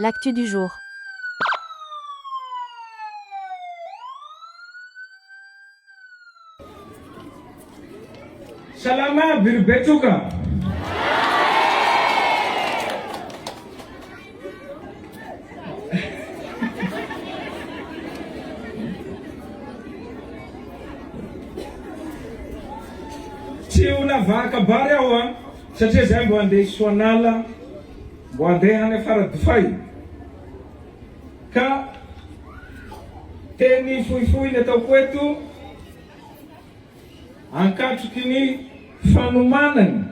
L'actu du jour. Salama birbetuka. Tsy ona vaka bary aho a, satria zay mbo andeha Soanala, mbo andeha any Faradofay. Ka teny fohifohy ny ataoko eto, ankatroky ny fanomanany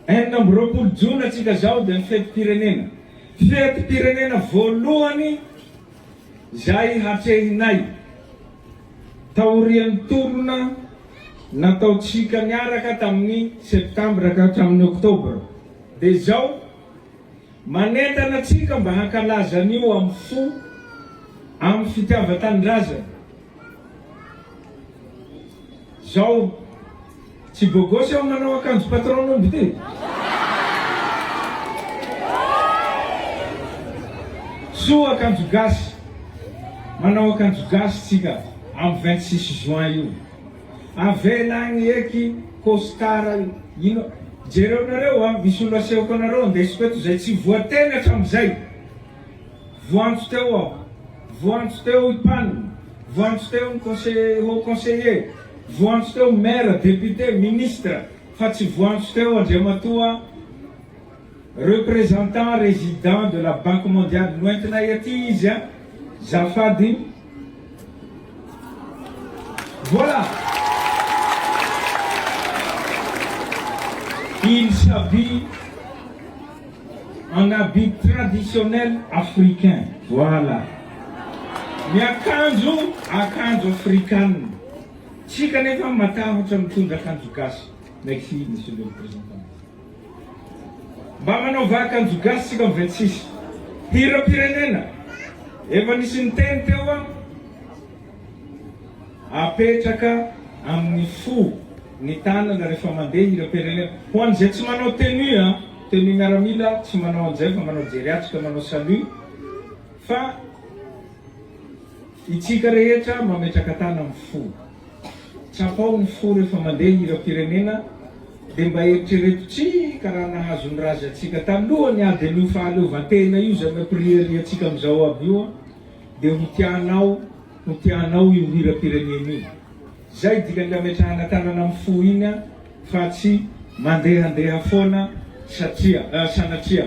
20 Jona atsika zao dia ny fetim-pirenena. Fetim-pirenena voalohany zay hatrehinay taorian'ny tolona nataotsika niaraka tamin'ny septambra ka hatramin'ny oktobra. Dia zao manentana atsika mba hankalaza an'io amin'ny fo amin'ny fitiava-tanindrazana. Zao tsy bogosy aho manao akanjo patron omby ty. Soa akanjo gasy, manao akanjo gasy tsika amin'ny 26 juin io. Avela agny eky costara ino jereo nareo a, misy olo asehoko anareo andesiko eto zay tsy voateny hatramizay. Voantso teo aho, voantso teo ipaniny, voantso teo ny haut conseiller, voantso teo maire, député, ministre, fa tsy voantso teo andriamatoa représentant résident de la Banque mondiale. Noentinay aty izy a, zafady. Voilà. Il s'habille en habit traditionnel africain. Voilà. Miakanjo akanjo africaine. Tsika nefa matahotra mitondra akanjo gasy. Merci, monsieur le représentant. Mba manaova akanjo gasy tsika amin'ny 26. Hira-pirenena. Efa nisy niteny teo a, apetraka amin'ny fo ny tanana rehefa mandeha hira-pirenena. Ho an'izay tsy manao tenue a, tenue miaramila tsy manao an'izay fa manao jeriatrika, manao salut. Fa itsika rehetra mametraka tana amin'ny fo. Tsapao ny fo rehefa mandeha hira-pirenena, dia mba eritrereto tsy karaha nahazo ny raza atsika taloha ny ady an'io fahaleovantena io zay maprieri atsika amin'izao aby io, dia ho tianao io hira-pirenena io. Zay dikan'ny ametrahana tanana amin'ny fo iny a, fa tsy mandehandeha foana sanatria.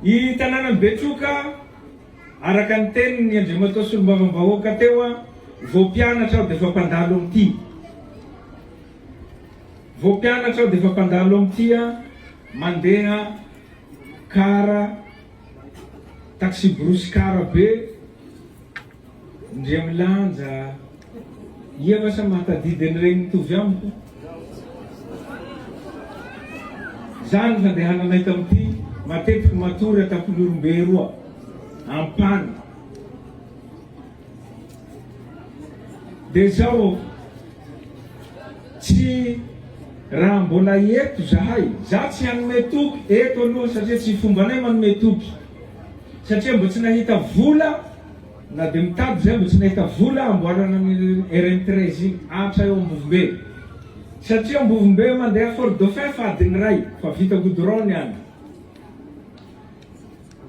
I tanànan'ny Betroka, araka ny teniny Andriamatoa Solombavam-bahoaka teo a, vao mpianatra aho dia efa mpandalo amin'ity. Vao mpianatra aho dia efa mpandalo amin'ity a, mandeha kara, taxi brosy kara be, ndre milanja. Ia va sa mahatadidy an'ireny mitovy amiko. Zany fandehananay tamin'ity, matetiky matory atapolorombe roa ampany. Dia zao tsy raha mbola eto zahay, za tsy hanome toky eto aloha satria tsy fombanay manome toky. Satria mbo tsy nahita vola, na dia mitady zay mbo tsy nahita vola amboarana ny RN13 iny atra eo Ambovombe. Satria Ambovombe mandeha Fort Dauphin fa adiny ray, fa vita goudron any.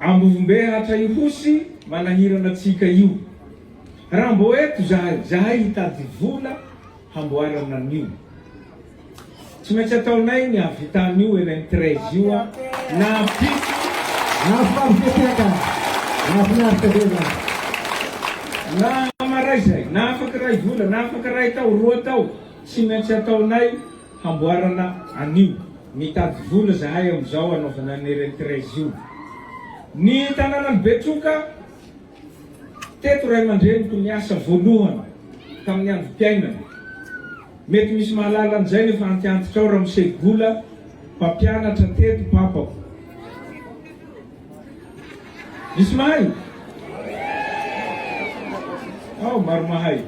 Ambovombe atra Ihosy manahirana atsika io. Raha mbo eto zahay hitady vola hamboarana an'io. Tsy maintsy ataonay ny avitan'io RN13 io a, na maray zay, na afaka ray vola, na afaka ray tao, roa tao, tsy maintsy ataonay hamboarana an'io. Mitady vola zahay amin'izao anaovana ny RN13 io. Ny tanànan'ny Betroka, teto ray aman-dreniko niasa voalohany tamin'ny androm-piainana. Mety misy mahalala an'izay nefa antiantitra ao raha misegola mpampianatra teto papako. Misy mahay? Maro mahay.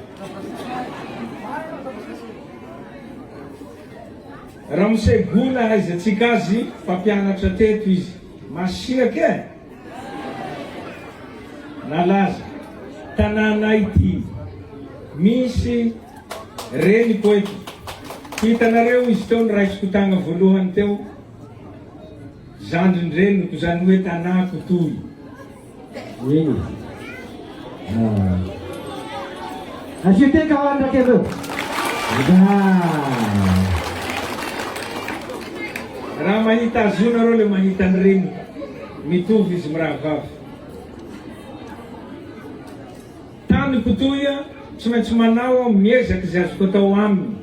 Raha misegola aizatsika azy mpampianatra teto izy. Masiaka e! nalaza tanàna ity misy reny poety. Hitanareo izy teo niraisiko tagna voalohany teo, zandrin-dreniko zany hoe tanà Kotoy. Iny. Asiteka ho andraky aveo. Raha mahita azy io nareo le mahita ny reniko, mitovy izy mirahavavy. Tany Kotoy tsy maintsy manao miezaky izay azoko atao aminy.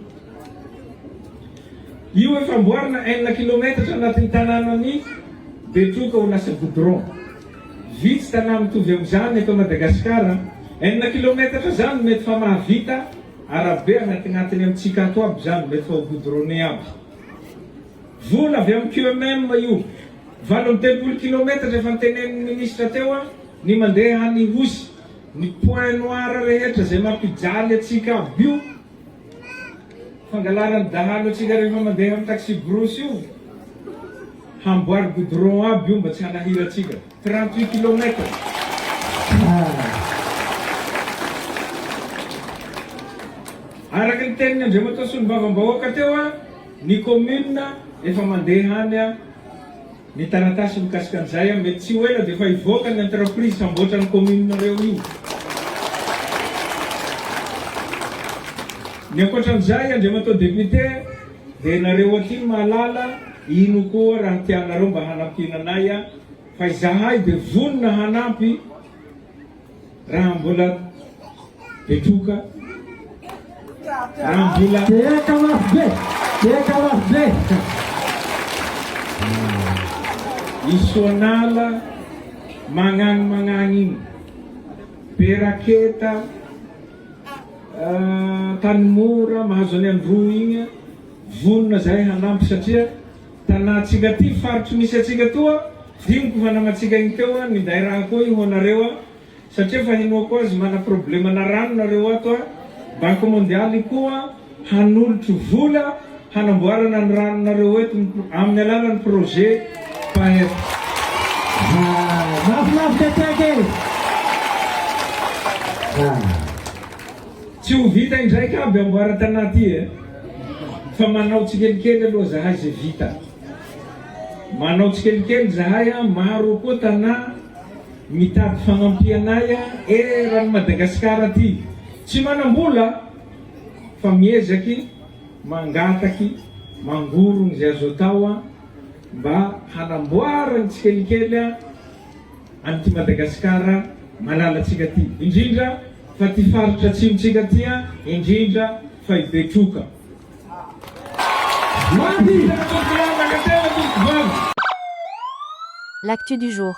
Io efa amboarina 9 kilometatra anatin'ny tanànany Betroka ho lasa goudron. Vitsy tanà mitovy amin'izany eto Madagasikara, 9 kilometatra zany mety fa mahavita arabe agnatin'ny amintsika ato aby zany mety fa ho goudronné aby. Vola avy amin'ny QMM io, 80 kilometatra efa nitenen'ny ministra teo ny mandeha any Hosy, ny point noir rehetra zay mampijaly atsika aby io. Fangalarany dahalo atsika rehefa mandeha amin'ny taxi brosse io, hamboary goudron aby io mba tsy hanahira atsika. 38 kilometra. Araky ny teniny Andriamatoa Solombavam-bahoaka teo ny commune efa mandeha any ny taratasy mikasika an'izay mety tsy ho ela dia efa hivoaka ny entreprise samboatra ny commune reo io. Ny ankoatran'izay Andriamatoa député dia nareo aty mahalala ino koa raha tianareo mba hanampiananay fa izahay dia vonona hanampy raha mbola Betroka, raha mbola Teka mafbe. Isonala magnagny iny, Peraketa, Tanimora, mahazo any Andro igny, vonona zay hanampy satria tanàtsika ty faritry misy atsika toa, diniko fanamatsika igny teo minday raha koa io honareo satria fa hinoa koa azy mana problema na rano nareo ato Banque mondiale koa hanolotry vola hanamboarana ny rano nareo eto amin'ny alalan'ny projet PAET. Tsy ho vita indraiky aby amboara tanà ty fa manao tsikelikely aloha zahay zay vita. Manao tsikelikely zahay maro koa tanà mitady fagnampianay eran'ny Madagasikara ty. Tsy manambola fa miezaky mangataky mangorony zay azo atao mba hanamboara ny tsikelikely an'ity Madagasikara malalatsika ty. Indrindra fa ty faritra atsimitsika ty indrindra fa i Betroka. L'actu du jour.